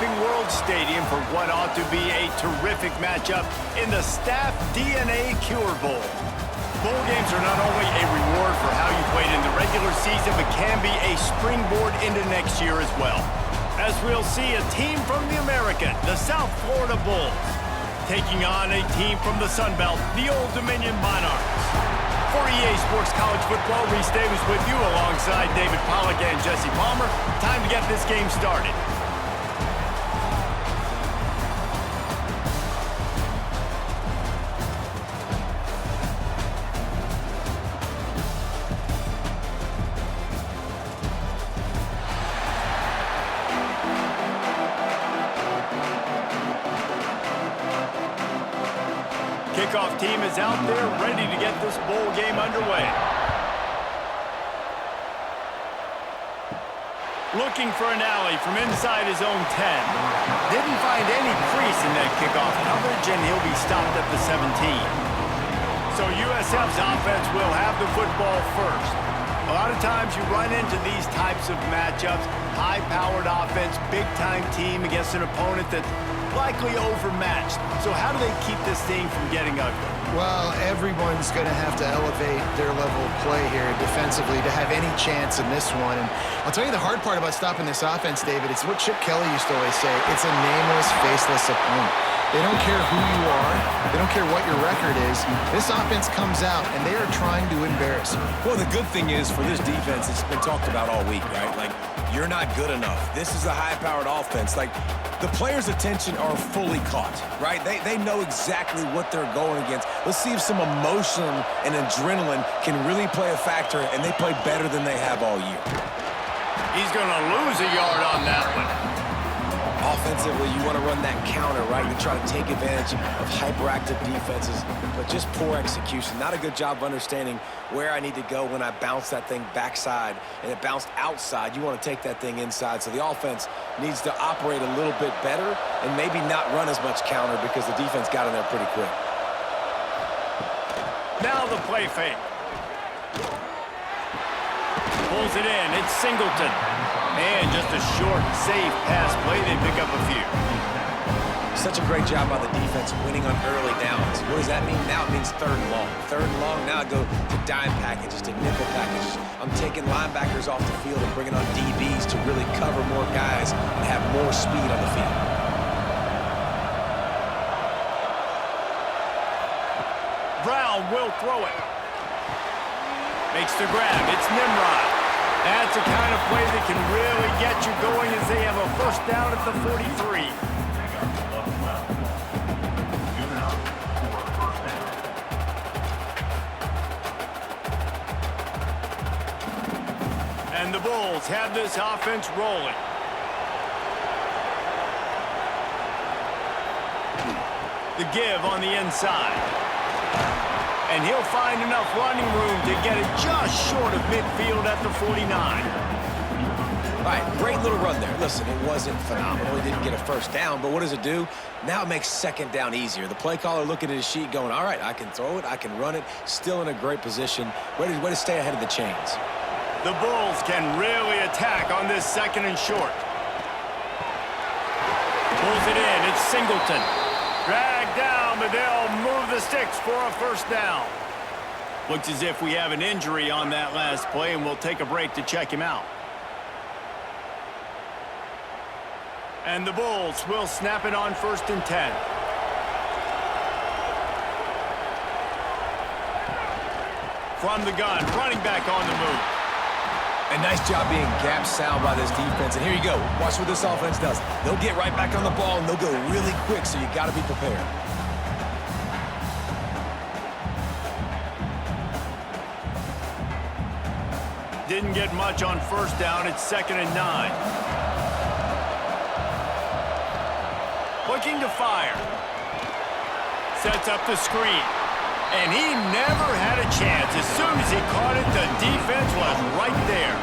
Camping World Stadium for what ought to be a terrific matchup in the Staff DNA Cure Bowl. Bowl games are not only a reward for how you played in the regular season, but can be a springboard into next year as well. As we'll see a team from the American, the South Florida Bulls, taking on a team from the Sun Belt, the Old Dominion Monarchs. For EA Sports College Football, Reese Davis with you alongside David Pollack and Jesse Palmer. Time to get this game started. Kickoff team is out there ready to get this bowl game underway. Looking for an alley from inside his own 10. Didn't find any crease in that kickoff coverage, and he'll be stopped at the 17. So USF's offense will have the football first. A lot of times you run into these types of matchups, high-powered offense, big-time team against an opponent that's likely overmatched. So how do they keep this thing from getting ugly? Well, everyone's going to have to elevate their level of play here defensively to have any chance in this one. And I'll tell you the hard part about stopping this offense, David, it's what Chip Kelly used to always say. It's a nameless, faceless opponent. They don't care who you are. They don't care what your record is. This offense comes out, and they are trying to embarrass you. Well, the good thing is for this defense, it's been talked about all week, right? Like, you're not good enough. This is a high-powered offense. Like, the players' attention are fully caught, right? They know exactly what they're going against. Let's see if some emotion and adrenaline can really play a factor, and they play better than they have all year. He's going to lose a yard on that one. Offensively, you want to run that counter, right? You try to take advantage of hyperactive defenses, but just poor execution. Not a good job of understanding where I need to go when I bounce that thing backside, and it bounced outside. You want to take that thing inside. So the offense needs to operate a little bit better and maybe not run as much counter because the defense got in there pretty quick. Now the play fake. Pulls it in. It's Singleton. And just a short, safe pass play. They pick up a few. Such a great job by the defense winning on early downs. What does that mean? Now it means third and long. Third and long, now I go to dime packages, to nickel packages. I'm taking linebackers off the field and bringing on DBs to really cover more guys and have more speed on the field. Brown will throw it. Makes the grab. It's Nimrod. That's the kind of play that can really get you going as they have a first down at the 43. And the Bulls have this offense rolling. The give on the inside. And he'll find enough running room to get it just short of midfield at the 49. All right, great little run there. Listen, it wasn't phenomenal. He didn't get a first down, but what does it do? Now it makes second down easier. The play caller looking at his sheet going, all right, I can throw it, I can run it, still in a great position. Way to stay ahead of the chains. The Bulls can really attack on this second and short. Pulls it in. It's Singleton. Dragged down, but they'll move the sticks for a first down. Looks as if we have an injury on that last play, and we'll take a break to check him out. And the Bulls will snap it on 1st and 10. From the gun, running back on the move. A nice job being gap sound by this defense. And here you go. Watch what this offense does. They'll get right back on the ball, and they'll go really quick, so you got to be prepared. Didn't get much on first down. It's 2nd and 9. Looking to fire. Sets up the screen. And he never had a chance. As soon as he caught it, the defense was right there.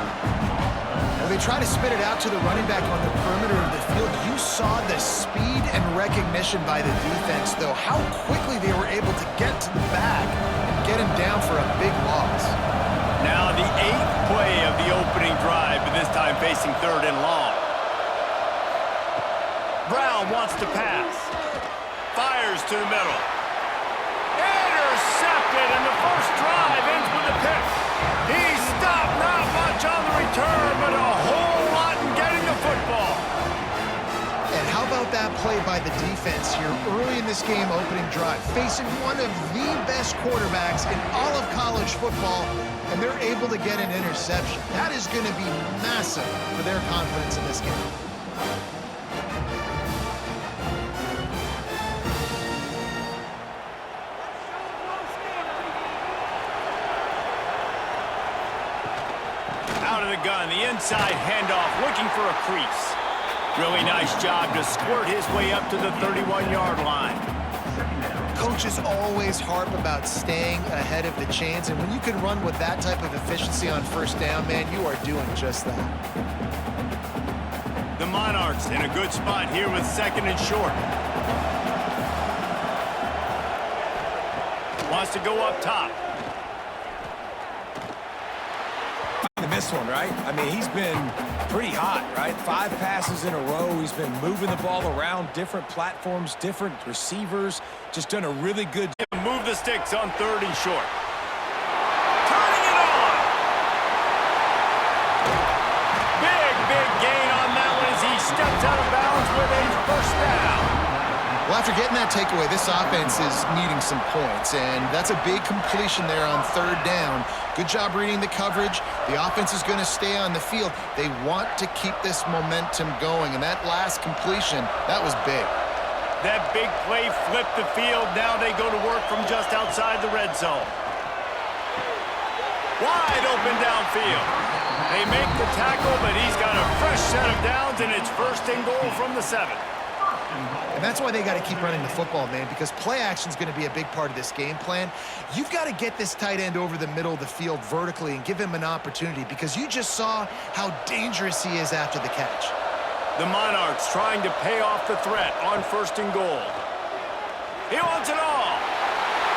Well, they try to spit it out to the running back on the perimeter of the field. You saw the speed and recognition by the defense, though, how quickly they were able to get to the back and get him down for a big loss. Now the 8th play of the opening drive, but this time facing 3rd and long. Brown wants to pass. Fires to the middle. Intercepted, and the first drive ends with a pick. He stopped, not much on the return, but a whole lot in getting the football. And how about that play by the defense here early in this game opening drive, facing one of the best quarterbacks in all of college football, and they're able to get an interception. That is going to be massive for their confidence in this game. Out of the gun, the inside handoff, looking for a crease. Really nice job to squirt his way up to the 31-yard line. Coaches always harp about staying ahead of the chains, and when you can run with that type of efficiency on first down, man, you are doing just that. The Monarchs in a good spot here with second and short. Wants to go up top. This one, right? I mean, he's been pretty hot, right? 5 passes in a row. He's been moving the ball around, different platforms, different receivers. Just done a really good job. Move the sticks on third and short. Turning it on. Big gain on that one as he steps out of bounds with a first down. Well, after getting that takeaway, this offense is needing some points, and that's a big completion there on third down. Good job reading the coverage. The offense is going to stay on the field. They want to keep this momentum going, and that last completion, that was big. That big play flipped the field. Now they go to work from just outside the red zone. Wide open downfield. They make the tackle, but he's got a fresh set of downs, and it's first and goal from the 7. And that's why they got to keep running the football, man, because play action is going to be a big part of this game plan. You've got to get this tight end over the middle of the field vertically and give him an opportunity, because you just saw how dangerous he is after the catch. The Monarchs trying to pay off the threat on first and goal. He wants it all.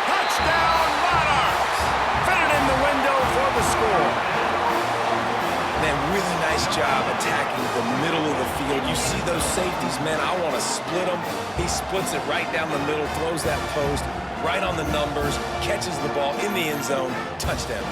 Touchdown, Monarchs! Fitted in the window for the score. Man, really nice job attacking the middle of the field. You see those safeties, man, I want to split them. He splits it right down the middle, throws that post, right on the numbers, catches the ball in the end zone, touchdown.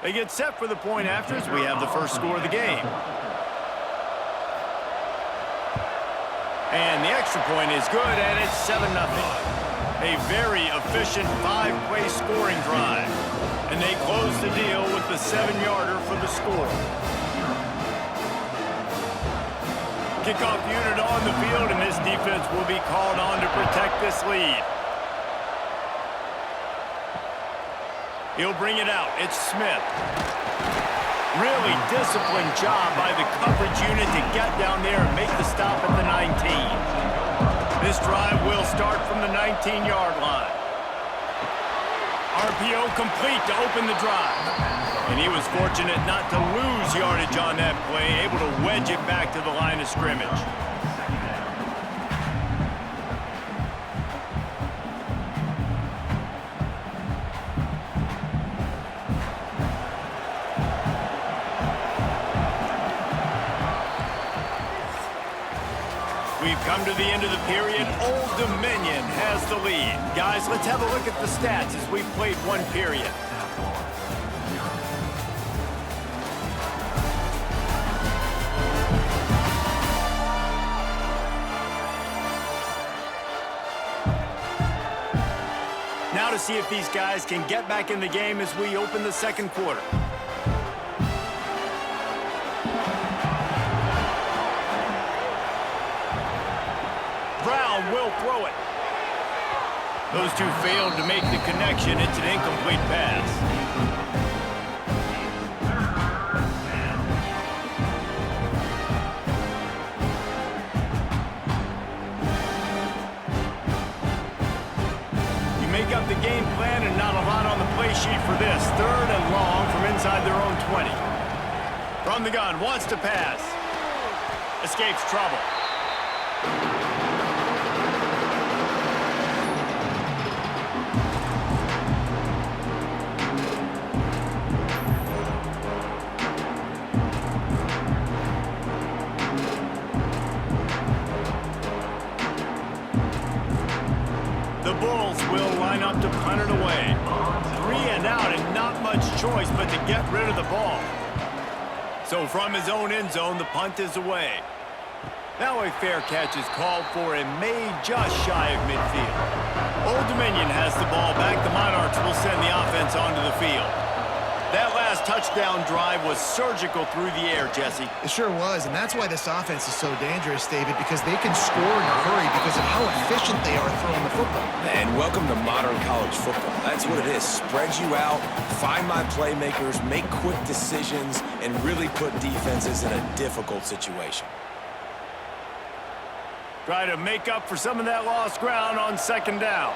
They get set for the point after as we have the first score of the game. And the extra point is good, and it's 7-0. A very efficient 5-play scoring drive. And they close the deal with the 7-yarder for the score. Kickoff unit on the field, and this defense will be called on to protect this lead. He'll bring it out. It's Smith. Really disciplined job by the coverage unit to get down there and make the stop at the 19. This drive will start from the 19-yard line. RPO complete to open the drive. And he was fortunate not to lose yardage on that play, able to wedge it back to the line of scrimmage. We've come to the end of the period. Old Dominion has the lead. Guys, let's have a look at the stats as we've played one period. Now to see if these guys can get back in the game as we open the second quarter. Brown will throw it. Those two failed to make the connection. It's an incomplete pass. You make up the game plan and not a lot on the play sheet for this. 3rd and long from inside their own 20. From the gun, wants to pass. Escapes trouble. The Bulls will line up to punt it away. 3 and out and not much choice but to get rid of the ball. So from his own end zone, the punt is away. Now a fair catch is called for and made just shy of midfield. Old Dominion has the ball back. The Monarchs will send the offense onto the field. That last touchdown drive was surgical through the air, Jesse. It sure was, and that's why this offense is so dangerous, David, because they can score in a hurry because of how efficient they are throwing the football. And welcome to modern college football. That's what it is. Spread you out, find my playmakers, make quick decisions, and really put defenses in a difficult situation. Try to make up for some of that lost ground on second down.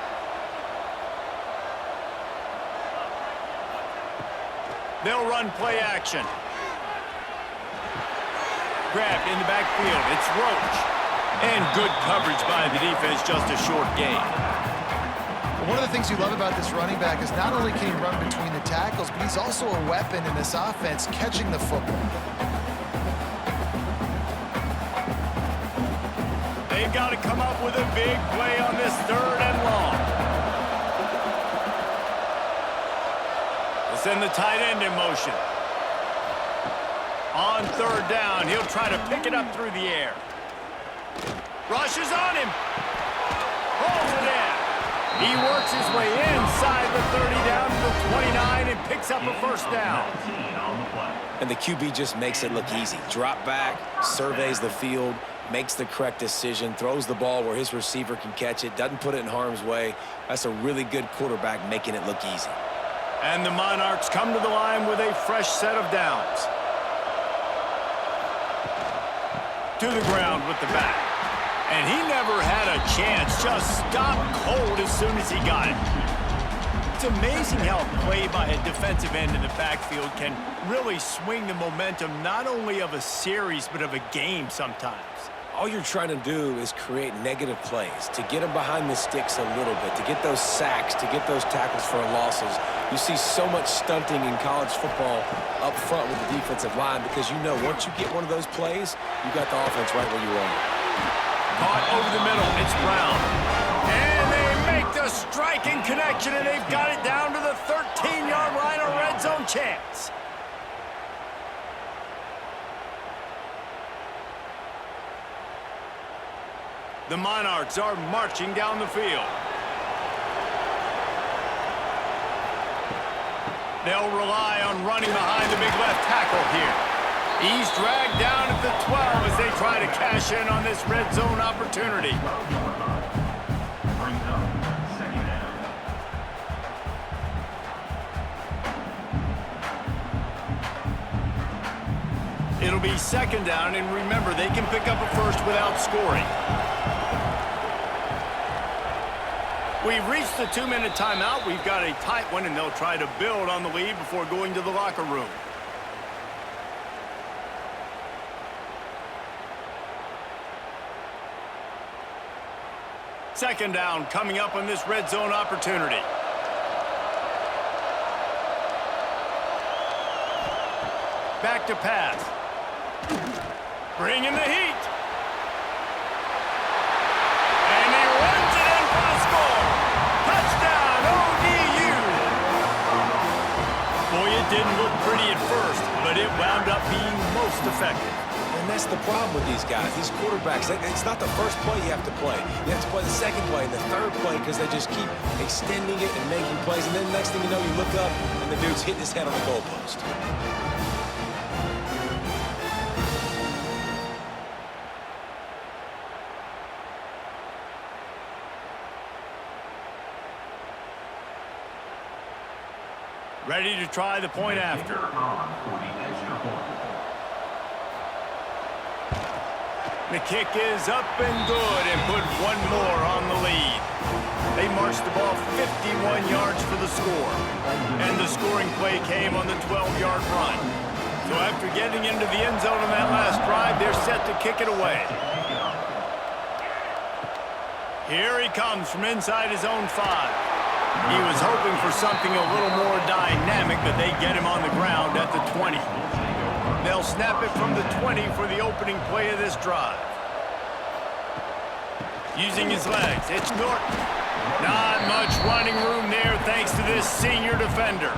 They'll run play action. Grabbed in the backfield. It's Roach. And good coverage by the defense, just a short gain. One of the things you love about this running back is not only can he run between the tackles, but he's also a weapon in this offense catching the football. They've got to come up with a big play on this 3rd and long. Send the tight end in motion. On 3rd down, he'll try to pick it up through the air. Rushes on him. Pulls it in. He works his way inside the 30 down to the 29 and picks up a 1st down. And the QB just makes it look easy. Drop back, surveys the field, makes the correct decision, throws the ball where his receiver can catch it, doesn't put it in harm's way. That's a really good quarterback making it look easy. And the Monarchs come to the line with a fresh set of downs. To the ground with the back. And he never had a chance, just stopped cold as soon as he got it. It's amazing how a play by a defensive end in the backfield can really swing the momentum not only of a series but of a game sometimes. All you're trying to do is create negative plays, to get them behind the sticks a little bit, to get those sacks, to get those tackles for losses. You see so much stunting in college football up front with the defensive line because you know once you get one of those plays, you got the offense right where you want it. Caught over the middle, it's Brown. And they make the striking connection, and they've got it down to the 13-yard line, a red zone chance. The Monarchs are marching down the field. They'll rely on running behind the big left tackle here. He's dragged down at the 12 as they try to cash in on this red zone opportunity. It'll be 2nd down, and remember, they can pick up a 1st without scoring. We've reached the 2-minute timeout. We've got a tight one, and they'll try to build on the lead before going to the locker room. Second down coming up on this red zone opportunity. Back to pass. Bringing the heat. And he runs it in for the score. Touchdown, ODU. Boy, it didn't look pretty at first, but it wound up being most effective. And that's the problem with these guys, these quarterbacks. It's not the first play you have to play. You have to play the 2nd play and the 3rd play because they just keep extending it and making plays. And then the next thing you know, you look up and the dude's hitting his head on the goalpost. Ready to try the point after. The kick is up and good and put one more on the lead. They marched the ball 51 yards for the score. And the scoring play came on the 12-yard run. So after getting into the end zone on that last drive, they're set to kick it away. Here he comes from inside his own 5. He was hoping for something a little more dynamic, but they get him on the ground at the 20. They'll snap it from the 20 for the opening play of this drive. Using his legs, it's Norton. Not much running room there thanks to this senior defender.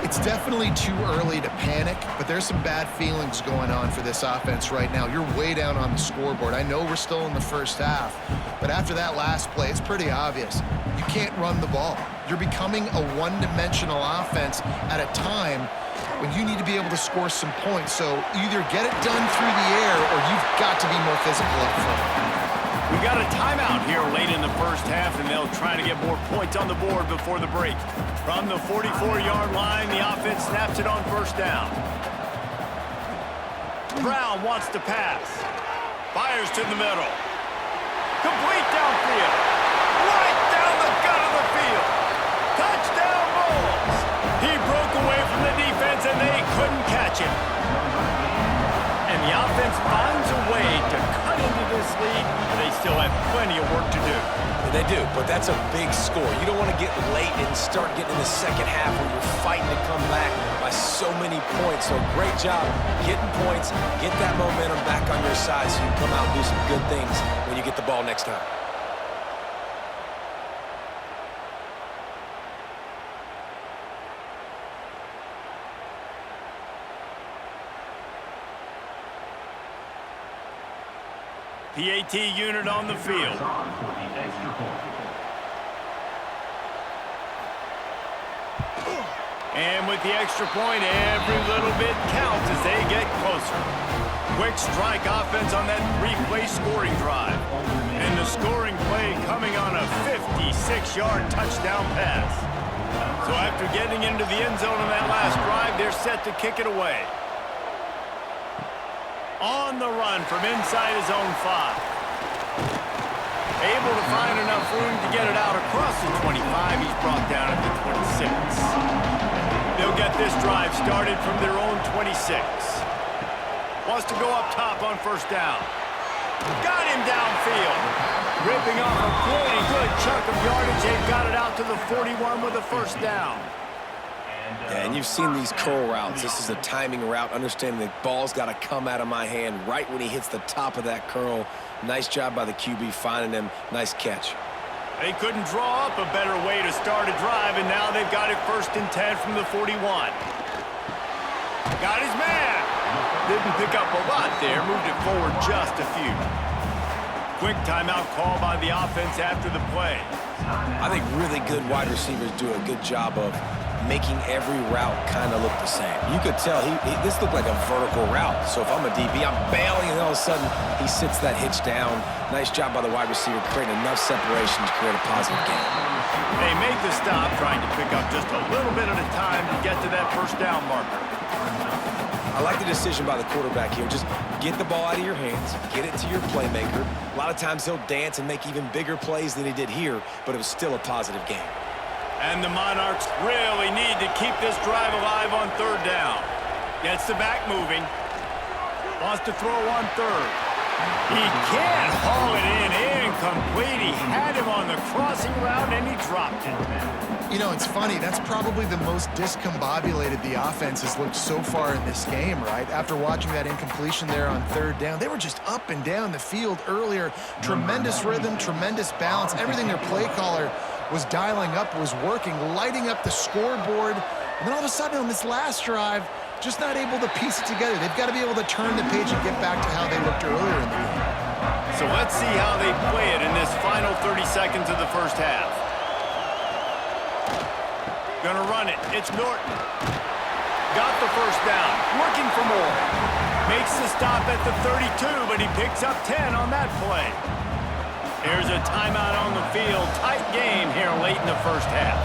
It's definitely too early to panic, but there's some bad feelings going on for this offense right now. You're way down on the scoreboard. I know we're still in the first half, but after that last play, it's pretty obvious. You can't run the ball. You're becoming a one-dimensional offense at a time when you need to be able to score some points. So either get it done through the air or you've got to be more physical up front. We got a timeout here late in the first half, and they'll try to get more points on the board before the break. From the 44-yard line, the offense snaps it on first down. Brown wants to pass. Fires to the middle. Complete downfield. Right down the gut of the field. Touchdown Bulls. He broke away from the defense, and they couldn't catch him. And the offense finds a way to cut into this lead. They still have plenty of work to do. They do, but that's a big score. You don't want to get late and start getting in the second half where you're fighting to come back by so many points. So great job getting points, get that momentum back on your side so you can come out and do some good things when you get the ball next time. PAT unit on the field. And with the extra point, every little bit counts as they get closer. Quick strike offense on that 3-play scoring drive. And the scoring play coming on a 56-yard touchdown pass. So after getting into the end zone on that last drive, they're set to kick it away. On the run from inside his own 5. Able to find enough room to get it out across the 25. He's brought down at the 26. They'll get this drive started from their own 26. Wants to go up top on first down. Got him downfield. Ripping off a pretty good chunk of yardage. They've got it out to the 41 with a first down. Yeah, and you've seen these curl routes. This is a timing route, understanding the ball's got to come out of my hand right when he hits the top of that curl. Nice job by the QB finding him. Nice catch. They couldn't draw up a better way to start a drive, and now they've got it 1st and 10 from the 41. Got his man. Didn't pick up a lot there. Moved it forward just a few. Quick timeout call by the offense after the play. I think really good wide receivers do a good job of making every route kind of look the same. You could tell this looked like a vertical route. So if I'm a DB, I'm bailing, and all of a sudden he sits that hitch down. Nice job by the wide receiver, creating enough separation to create a positive gain. They make the stop, trying to pick up just a little bit at a time to get to that first down marker. I like the decision by the quarterback here. Just get the ball out of your hands, get it to your playmaker. A lot of times he'll dance and make even bigger plays than he did here, but it was still a positive game. And the Monarchs really need to keep this drive alive on 3rd down. Gets the back moving. Wants to throw on 3rd. He can't haul it in. Incomplete. He had him on the crossing route, and he dropped it. You know, it's funny. That's probably the most discombobulated the offense has looked so far in this game, right? After watching that incompletion there on 3rd down, they were just up and down the field earlier. Tremendous rhythm, tremendous balance. Everything their play caller was dialing up, was working, lighting up the scoreboard. And then all of a sudden on this last drive, just not able to piece it together. They've got to be able to turn the page and get back to how they looked earlier in the game. So let's see how they play it in this final 30 seconds of the first half. Gonna run it. It's Norton. Got the first down. Looking for more. Makes the stop at the 32, but he picks up 10 on that play. Here's a timeout on the field. Tight game here late in the first half.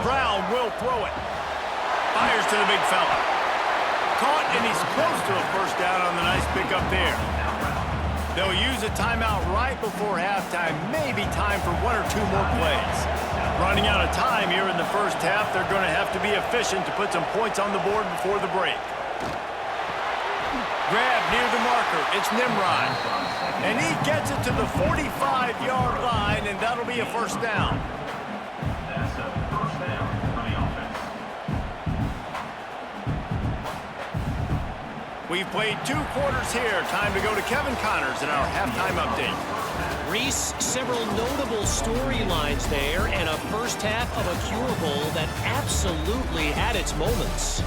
Brown will throw it. Fires to the big fella. Caught, and he's close to a first down on the nice pickup there. They'll use a timeout right before halftime, maybe time for one or two more plays. Running out of time here in the first half, they're going to have to be efficient to put some points on the board before the break. Grab near the marker, it's Nimrod. And he gets it to the 45-yard line, and that'll be a first down. We've played 2 quarters here. Time to go to Kevin Connors in our halftime update. Reese, several notable storylines there, and a first half of a Cure Bowl that absolutely had its moments.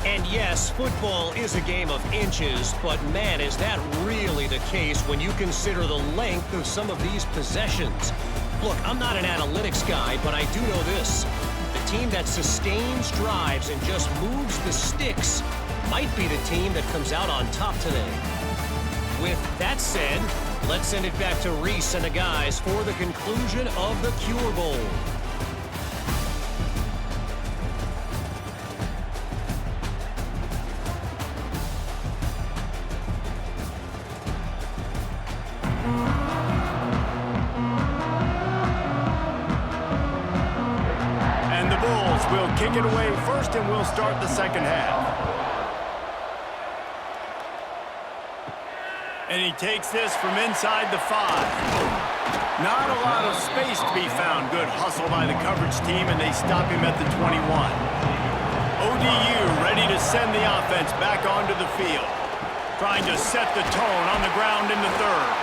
And yes, football is a game of inches, but man, is that really the case when you consider the length of some of these possessions. Look, I'm not an analytics guy, but I do know this. The team that sustains drives and just moves the sticks might be the team that comes out on top today. With that said, let's send it back to Reese and the guys for the conclusion of the Cure Bowl. And the Bulls will kick it away first, and we'll start the second half. And he takes this from inside the 5. Not a lot of space to be found. Good hustle by the coverage team, and they stop him at the 21. ODU ready to send the offense back onto the field. Trying to set the tone on the ground in the 3rd.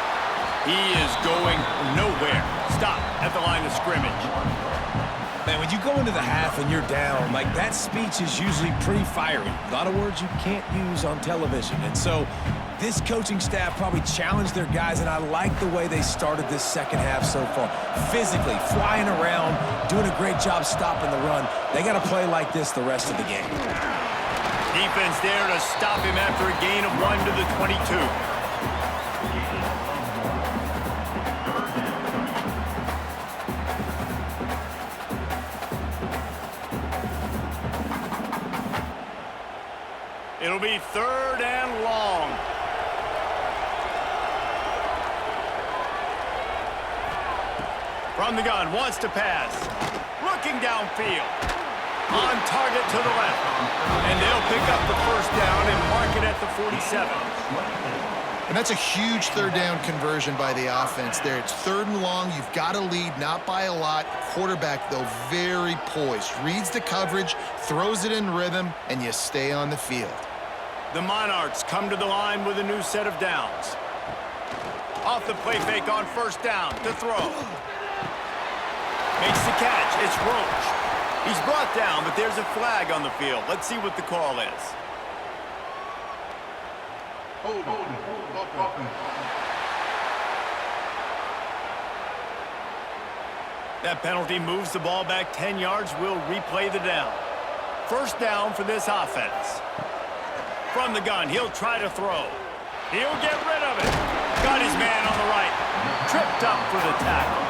He is going nowhere. Stop at the line of scrimmage. Man, when you go into the half and you're down, like that speech is usually pretty fiery. A lot of words you can't use on television. And so this coaching staff probably challenged their guys, and I like the way they started this second half so far. Physically, flying around, doing a great job stopping the run. They got to play like this the rest of the game. Defense there to stop him after a gain of 1 to the 22. It'll be 3rd and long. From the gun, wants to pass. Looking downfield. On target to the left. And they'll pick up the first down and mark it at the 47. And that's a huge 3rd down conversion by the offense there. It's 3rd and long. You've got to lead, not by a lot. Quarterback, though, very poised. Reads the coverage, throws it in rhythm, and you stay on the field. The Monarchs come to the line with a new set of downs. Off the play fake on first down to throw. Makes the catch. It's Roach. He's brought down, but there's a flag on the field. Let's see what the call is. That penalty moves the ball back 10 yards. We'll replay the down. First down for this offense. From the gun, he'll try to throw. He'll get rid of it. Got his man on the right. Tripped up for the tackle.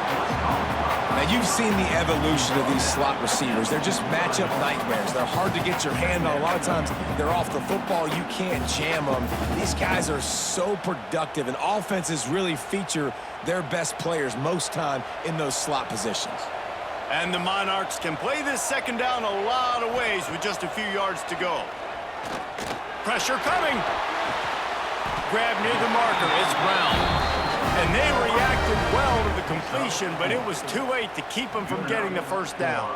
Now, you've seen the evolution of these slot receivers. They're just matchup nightmares. They're hard to get your hand on. A lot of times, they're off the football. You can't jam them. These guys are so productive, and offenses really feature their best players most time in those slot positions. And the Monarchs can play this second down a lot of ways with just a few yards to go. Pressure coming. Grab near the marker. It's Brown. And they reacted well to the completion, but it was too late to keep them from getting the first down.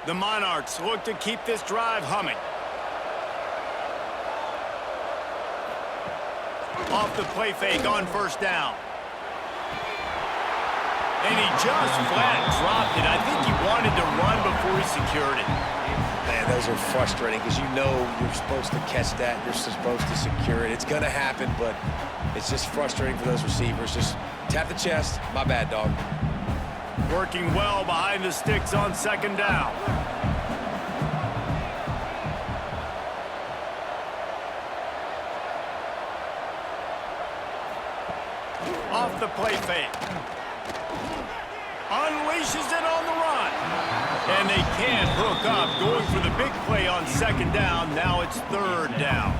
The Monarchs look to keep this drive humming. Off the play fake on first down. And he just flat dropped it. I think he wanted to run before he secured it. Man, those are frustrating because you know you're supposed to catch that. You're supposed to secure it. It's going to happen, but it's just frustrating for those receivers. Just tap the chest. My bad, dog. Working well behind the sticks on second down. Off the play fake. Unleashes it on the run. And they can't hook up. Going for the big play on second down. Now it's third down.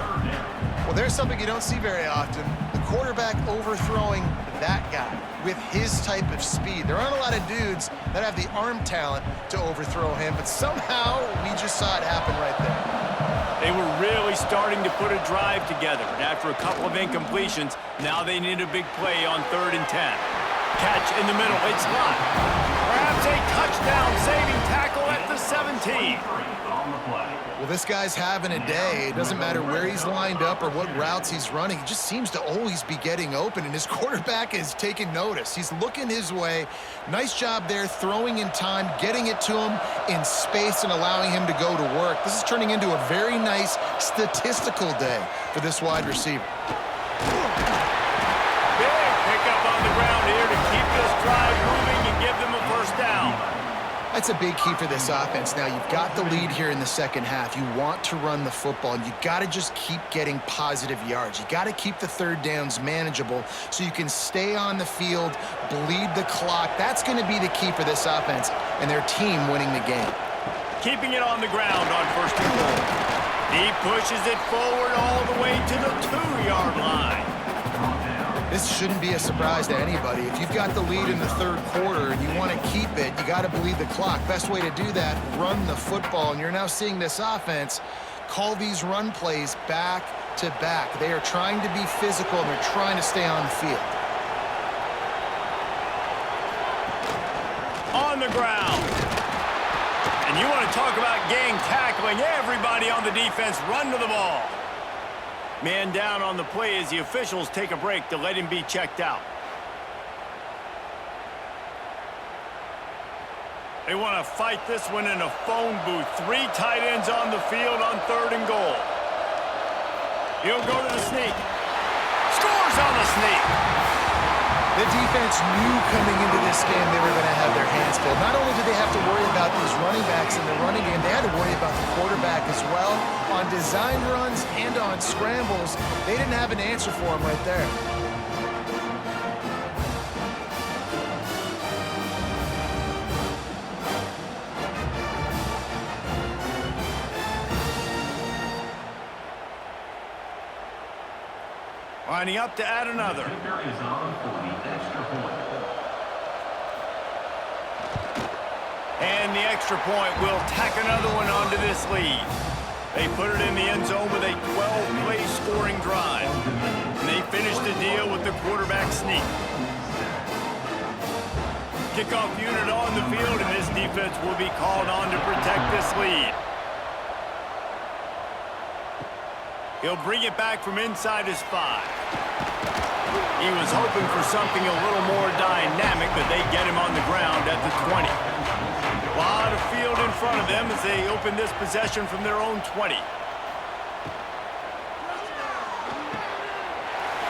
Well, there's something you don't see very often. The quarterback overthrowing that guy with his type of speed. There aren't a lot of dudes that have the arm talent to overthrow him, but somehow we just saw it happen right there. They were really starting to put a drive together. And after a couple of incompletions, now they need a big play on 3rd and 10. Catch in the middle. It's not. Perhaps a touchdown-saving tackle at the 17. Well, this guy's having a day. It doesn't matter where he's lined up or what routes he's running. He just seems to always be getting open, and his quarterback is taking notice. He's looking his way. Nice job there, throwing in time, getting it to him in space and allowing him to go to work. This is turning into a very nice statistical day for this wide receiver. Big pickup on the ground here to keep this drive moving and give them a first down. That's a big key for this offense. Now, you've got the lead here in the second half. You want to run the football, and you've got to just keep getting positive yards. You got to keep the third downs manageable so you can stay on the field, bleed the clock. That's going to be the key for this offense and their team winning the game. Keeping it on the ground on 1st and goal. He pushes it forward all the way to the 2-yard line. This shouldn't be a surprise to anybody. If you've got the lead in the 3rd quarter and you want to keep it, you got to bleed the clock. Best way to do that, run the football. And you're now seeing this offense call these run plays back to back. They are trying to be physical, and they're trying to stay on the field. On the ground. And you want to talk about gang tackling. Everybody on the defense run to the ball. Man down on the play as the officials take a break to let him be checked out. They want to fight this one in a phone booth. 3 tight ends on the field on 3rd and goal. He'll go to the sneak. Scores on the sneak. The defense knew coming into this game they were going to have their hands full. Not only did they have to worry about these running backs in the running game, they had to worry about the quarterback as well. On design runs and on scrambles, they didn't have an answer for him right there. Lining up to add another. And the extra point will tack another one onto this lead. They put it in the end zone with a 12-play scoring drive. And they finish the deal with the quarterback sneak. Kickoff unit on the field, and this defense will be called on to protect this lead. He'll bring it back from inside his 5. He was hoping for something a little more dynamic, but they get him on the ground at the 20. A lot of field in front of them as they open this possession from their own 20.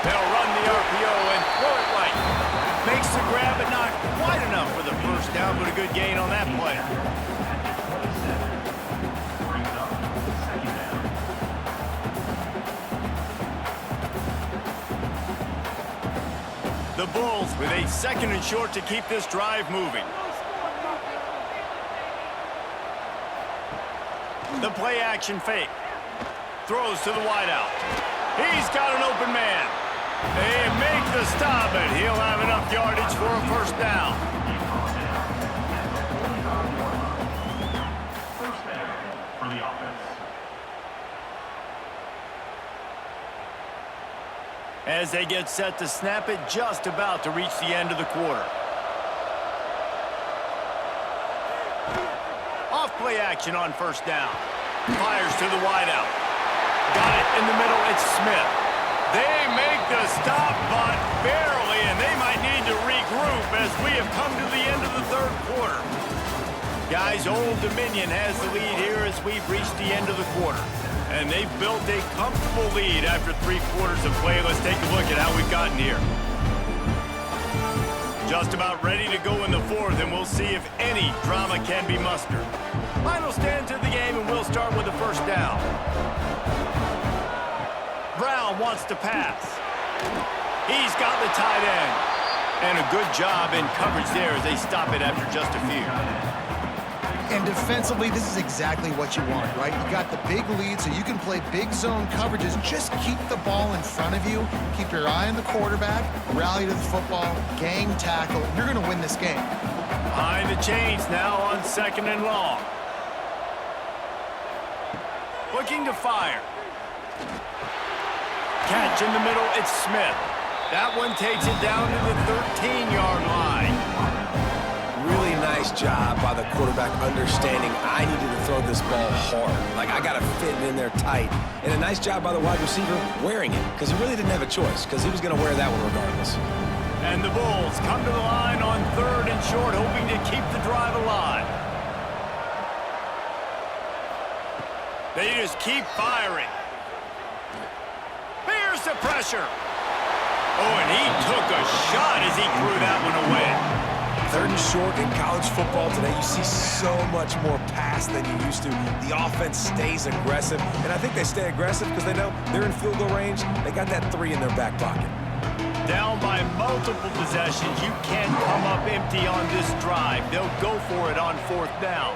They'll run the RPO and throw it right. Makes the grab, but not quite enough for the first down, but a good gain on that play. The Bulls with a 2nd and short to keep this drive moving. The play action fake. Throws to the wideout. He's got an open man. They make the stop, and he'll have enough yardage for a first down. First down for the offense. As they get set to snap it, just about to reach the end of the quarter. Off play action on first down. Fires to the wideout. Got it in the middle, it's Smith. They make the stop, but barely, and they might need to regroup as we have come to the end of the 3rd quarter. Guys, Old Dominion has the lead here as we've reached the end of the quarter. And they've built a comfortable lead after 3 quarters of play. Let's take a look at how we've gotten here. Just about ready to go in the 4th, and we'll see if any drama can be mustered. Final stand of the game, and we'll start with the first down. Brown wants to pass. He's got the tight end. And a good job in coverage there as they stop it after just a few. And defensively, this is exactly what you want, right? You got the big lead, so you can play big zone coverages. Just keep the ball in front of you. Keep your eye on the quarterback. Rally to the football. Gang tackle. You're going to win this game. Behind the chains now on 2nd and long. Looking to fire. Catch in the middle, it's Smith. That one takes it down to the 13-yard line. Really nice job by the quarterback understanding I needed to throw this ball hard. Like, I got to fit it in there tight. And a nice job by the wide receiver wearing it, because he really didn't have a choice, because he was going to wear that one regardless. And the Bulls come to the line on 3rd and short, hoping to keep the drive alive. They just keep firing. Here's the pressure. Oh, and he took a shot as he threw that one away. 3rd and short in college football today, you see so much more pass than you used to. The offense stays aggressive, and I think they stay aggressive because they know they're in field goal range. They got that 3 in their back pocket. Down by multiple possessions, you can't come up empty on this drive. They'll go for it on 4th down.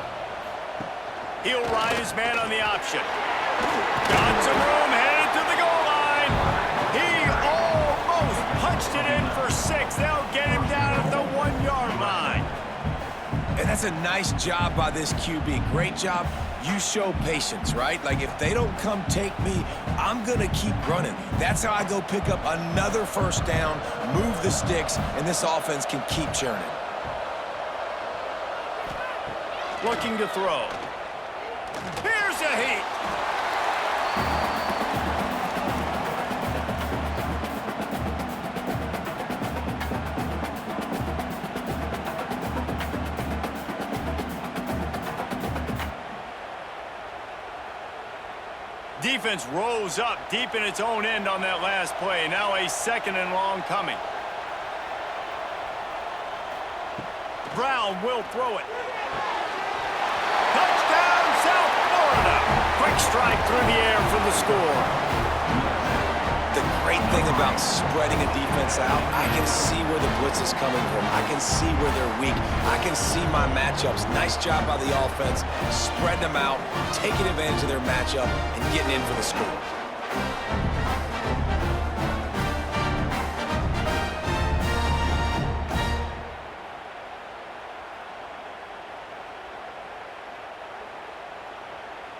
He'll ride his man on the option. Got some room, headed to the goal line. He almost punched it in for 6. They'll get him down at the 1-yard line. And that's a nice job by this QB. Great job. You show patience, right? Like, if they don't come take me, I'm going to keep running. That's how I go pick up another 1st down, move the sticks, and this offense can keep churning. Looking to throw. Here's a heat. Defense rose up deep in its own end on that last play. Now a 2nd and long coming. Brown will throw it. Touchdown, South Florida. Quick strike through the air for the score. The great thing about spreading a defense out, I can see where the blitz is coming from. I can see where they're weak. I can see my matchups. Nice job by the offense, spreading them out, taking advantage of their matchup, and getting in for the score.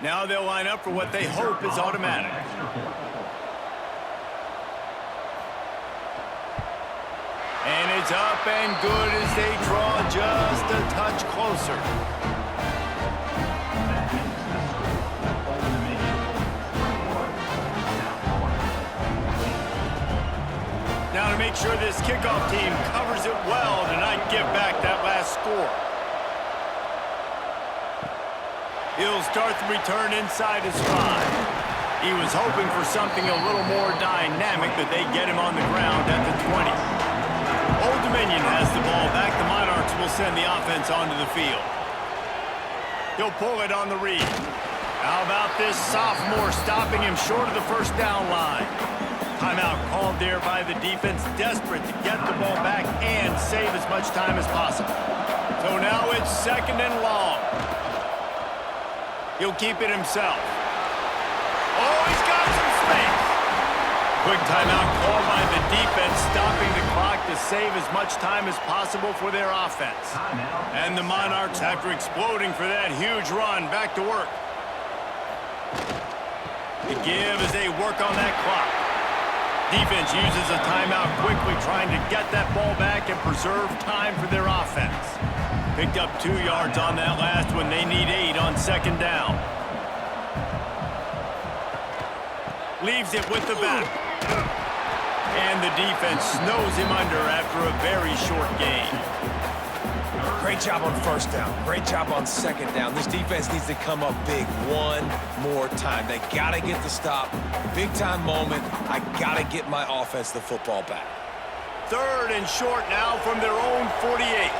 Now they'll line up for what they hope is automatic. And it's up and good as they draw just a touch closer. Now to make sure this kickoff team covers it well to not give back that last score. He'll start the return inside his 5. He was hoping for something a little more dynamic, but they get him on the ground at the 20. Old Dominion has the ball back. The Monarchs will send the offense onto the field. He'll pull it on the read. How about this sophomore stopping him short of the 1st down line? Timeout called there by the defense, desperate to get the ball back and save as much time as possible. So now it's 2nd and long. He'll keep it himself. Oh, he's got some space. Quick timeout called by the defense, stopping the clock to save as much time as possible for their offense. And the Monarchs, after exploding for that huge run, back to work. The give as they work on that clock. Defense uses a timeout quickly, trying to get that ball back and preserve time for their offense. Picked up 2 yards on that last one. They need 8 on 2nd down. Leaves it with the back. And the defense snows him under after a very short gain. Great job on 1st down. Great job on 2nd down. This defense needs to come up big one more time. They got to get the stop. Big time moment. I got to get my offense the football back. 3rd and short now from their own 48.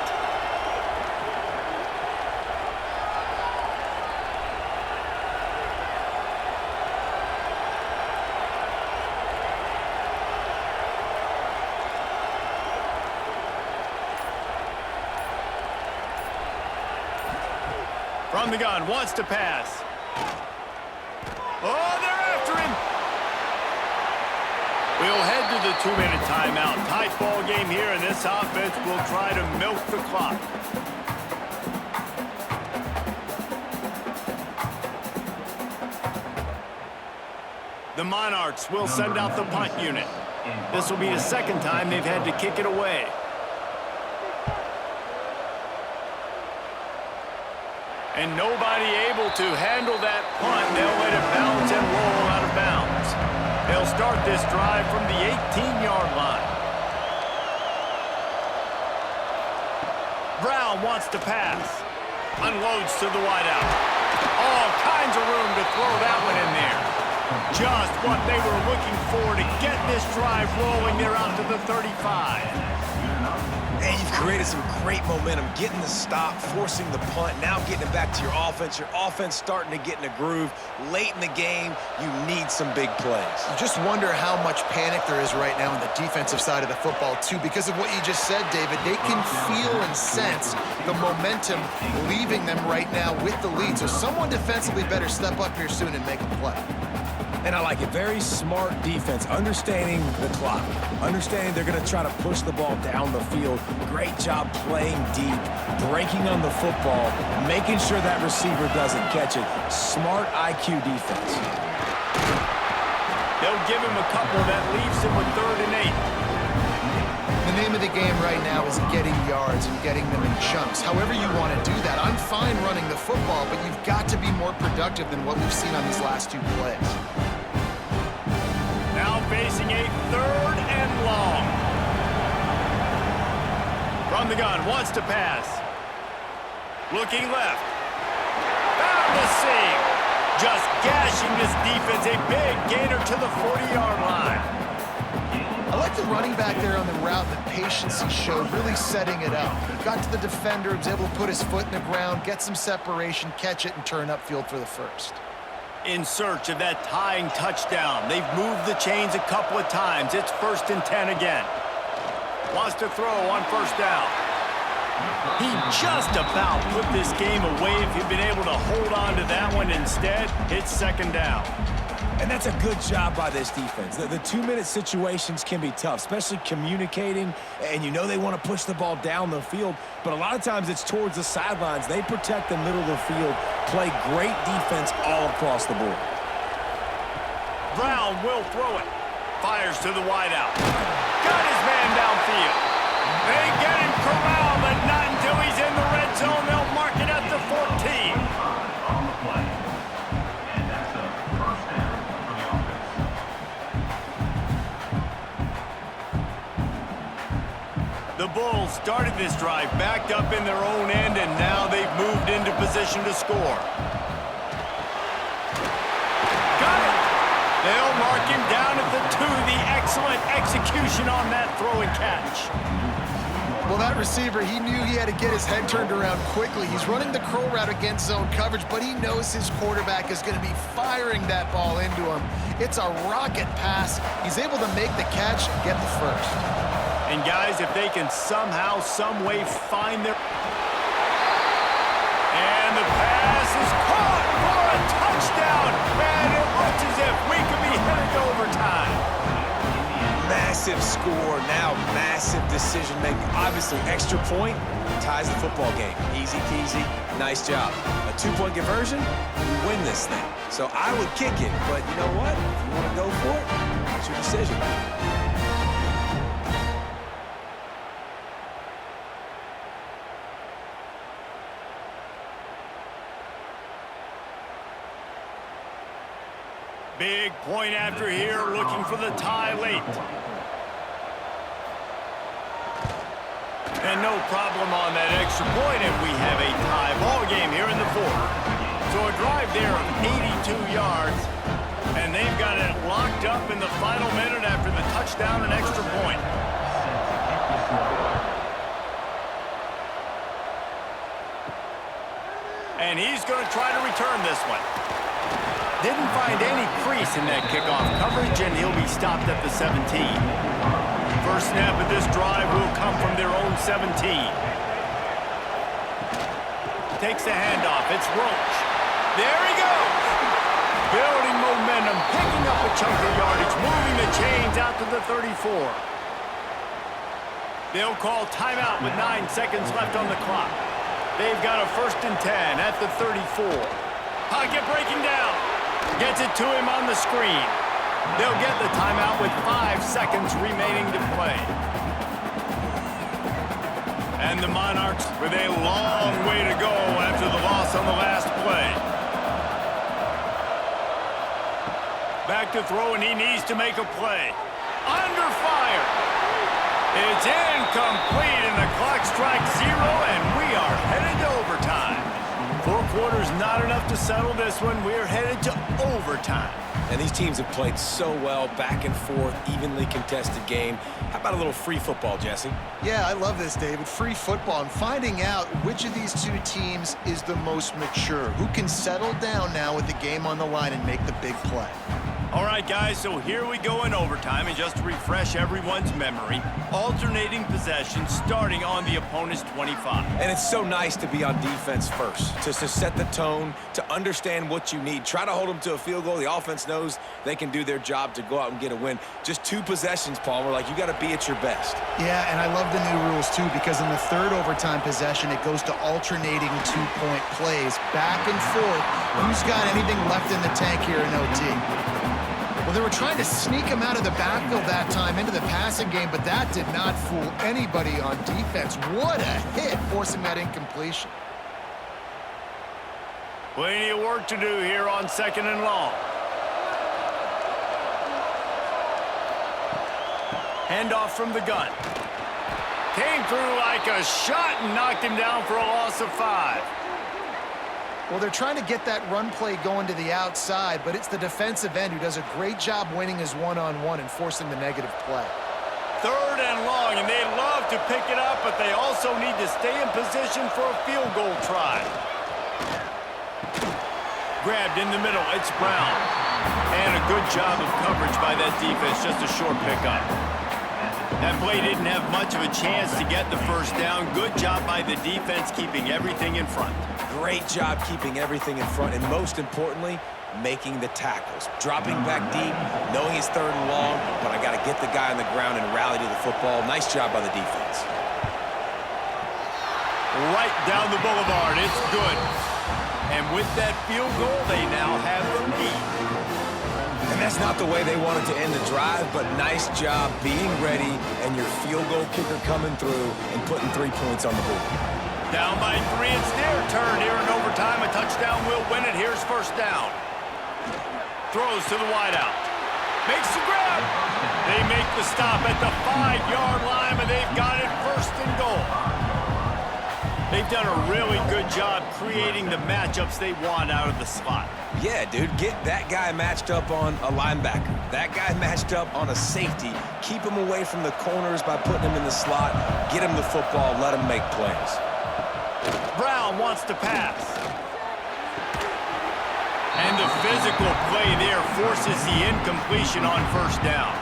From the gun, wants to pass. Oh, they're after him. We'll head to the 2-minute timeout. Tight ball game here, and this offense will try to milk the clock. The Monarchs will send out the punt unit. This will be the second time they've had to kick it away. And nobody able to handle that punt. They'll let it bounce and roll out of bounds. They'll start this drive from the 18-yard line. Brown wants to pass. Unloads to the wideout. All kinds of room to throw that one in there. Just what they were looking for to get this drive rolling. They're out to the 35. And you've created some great momentum, getting the stop, forcing the punt, now getting it back to your offense. Your offense starting to get in a groove. Late in the game, you need some big plays. You just wonder how much panic there is right now on the defensive side of the football, too. Because of what you just said, David, they can feel and sense the momentum leaving them right now with the lead. So someone defensively better step up here soon and make a play. And I like it. Very smart defense, understanding the clock, understanding they're going to try to push the ball down the field. Great job playing deep, breaking on the football, making sure that receiver doesn't catch it. Smart IQ defense. They'll give him a couple that leaves him with 3rd and 8. The name of the game right now is getting yards and getting them in chunks. However you want to do that. I'm fine running the football, but you've got to be more productive than what we've seen on these last 2 plays. Now facing a 3rd and long. From the gun, wants to pass. Looking left. Found the seam. Just gashing this defense. A big gainer to the 40-yard line. I like the running back there on the route, the patience he showed, really setting it up. Got to the defender, was able to put his foot in the ground, get some separation, catch it, and turn upfield for the first. In search of that tying touchdown. They've moved the chains a couple of times. It's 1st and 10 again. Wants to throw on 1st down. He just about put this game away if he'd been able to hold on to that one instead. It's 2nd down. And that's a good job by this defense. The 2-minute situations can be tough, especially communicating, and you know they want to push the ball down the field, but a lot of times it's towards the sidelines. They protect the middle of the field, play great defense all across the board. Brown will throw it. Fires to the wideout. Got his man downfield. They get him corralled, but not until he's in the red zone. They'll mark it at the 14. On the play. And that's a 1st down for the offense. The Bulls started this drive backed up in their own end, and now they've moved into position to score. Got it! They'll mark him down at the 2. The excellent execution on that throw and catch. Well, that receiver, he knew he had to get his head turned around quickly. He's running the curl route against zone coverage, but he knows his quarterback is going to be firing that ball into him. It's a rocket pass. He's able to make the catch and get the first. And guys, if they can somehow, some way find their... And the pass is caught for a touchdown. And it looks as if we could be headed to overtime. Massive score, now massive decision-making. Obviously, extra point ties the football game. Easy peasy, nice job. A 2-point conversion, you win this thing. So I would kick it, but you know what? If you want to go for it, it's your decision. Big point after here, looking for the tie late. And no problem on that extra point, and we have a tie ball game here in the 4th. So a drive there of 82 yards, and they've got it locked up in the final minute after the touchdown and extra point. And he's going to try to return this one. Didn't find any crease in that kickoff coverage, and he'll be stopped at the 17. First snap of this drive will come from their own 17. Takes the handoff. It's Roach. There he goes. Building momentum, picking up a chunk of yardage, moving the chains out to the 34. They'll call timeout with 9 seconds left on the clock. They've got a 1st and 10 at the 34. Pocket breaking down. Gets it to him on the screen. They'll get the timeout with 5 seconds remaining to play. And the Monarchs with a long way to go after the loss on the last play. Back to throw, and he needs to make a play. Under fire. It's incomplete, and the clock strikes 0, and we are headed to overtime. 4 quarters not enough to settle this one. We're headed to overtime. And these teams have played so well, back and forth, evenly contested game. How about a little free football, Jesse? Yeah, I love this, David. Free football and finding out which of these two teams is the most mature. Who can settle down now with the game on the line and make the big play? All right, guys, so here we go in overtime, and just to refresh everyone's memory, alternating possession starting on the opponent's 25. And it's so nice to be on defense first, just to set the tone, to understand what you need. Try to hold them to a field goal. The offense knows they can do their job to go out and get a win. Just 2 possessions, Paul. We're like, you got to be at your best. Yeah, and I love the new rules, too, because in the 3rd overtime possession, it goes to alternating 2-point plays, back and forth. Who's got anything left in the tank here in OT? Well, they were trying to sneak him out of the backfield that time into the passing game, but that did not fool anybody on defense. What a hit, forcing that incompletion. Plenty of work to do here on 2nd and long. Handoff from the gun. Came through like a shot and knocked him down for a loss of 5. Well, they're trying to get that run play going to the outside, but it's the defensive end who does a great job winning his one-on-one and forcing the negative play. 3rd and long, and they love to pick it up, but they also need to stay in position for a field goal try. Grabbed in the middle, it's Brown. And a good job of coverage by that defense, just a short pickup. That play didn't have much of a chance to get the 1st down. Good job by the defense keeping everything in front. Great job keeping everything in front, and most importantly, making the tackles. Dropping back deep, knowing it's 3rd and long, but I got to get the guy on the ground and rally to the football. Nice job by the defense. Right down the boulevard, it's good. And with that field goal, they now have the lead. And that's not the way they wanted to end the drive, but nice job being ready and your field goal kicker coming through and putting 3 points on the board. Down by 3, it's their turn here in overtime. A touchdown will win it. Here's 1st down. Throws to the wideout. Makes the grab. They make the stop at the 5-yard line, but they've got it 1st and goal. They've done a really good job creating the matchups they want out of the slot. Yeah, dude, get that guy matched up on a linebacker. That guy matched up on a safety. Keep him away from the corners by putting him in the slot. Get him the football. Let him make plays. Brown wants to pass. And the physical play there forces the incompletion on 1st down.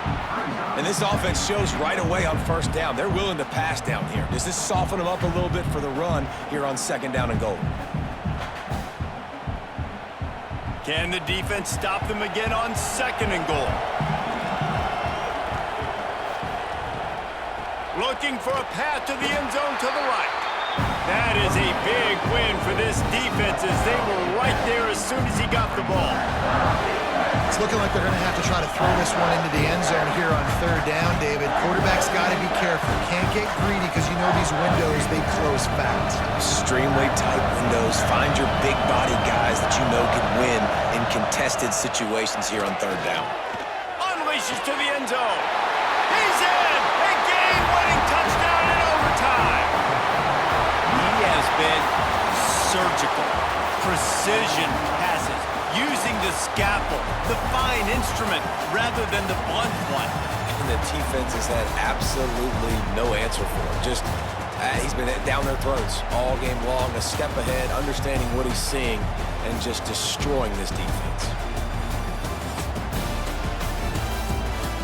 And this offense shows right away on 1st down. They're willing to pass down here. Does this soften them up a little bit for the run here on 2nd down and goal? Can the defense stop them again on 2nd and goal? Looking for a path to the end zone to the right. That is a big win for this defense as they were right there as soon as he got the ball. It's looking like they're going to have to try to throw this one into the end zone here on 3rd down, David. Quarterback's got to be careful. Can't get greedy because you know these windows, they close fast. Extremely tight windows. Find your big body guys that you know can win in contested situations here on 3rd down. Unleashes to the end zone. He's in! A game-winning touchdown in overtime. He has been surgical. Precision passes. Using the scalpel, the fine instrument, rather than the blunt one. And the defense has had absolutely no answer for him. Just, he's been down their throats all game long, a step ahead, understanding what he's seeing, and just destroying this defense.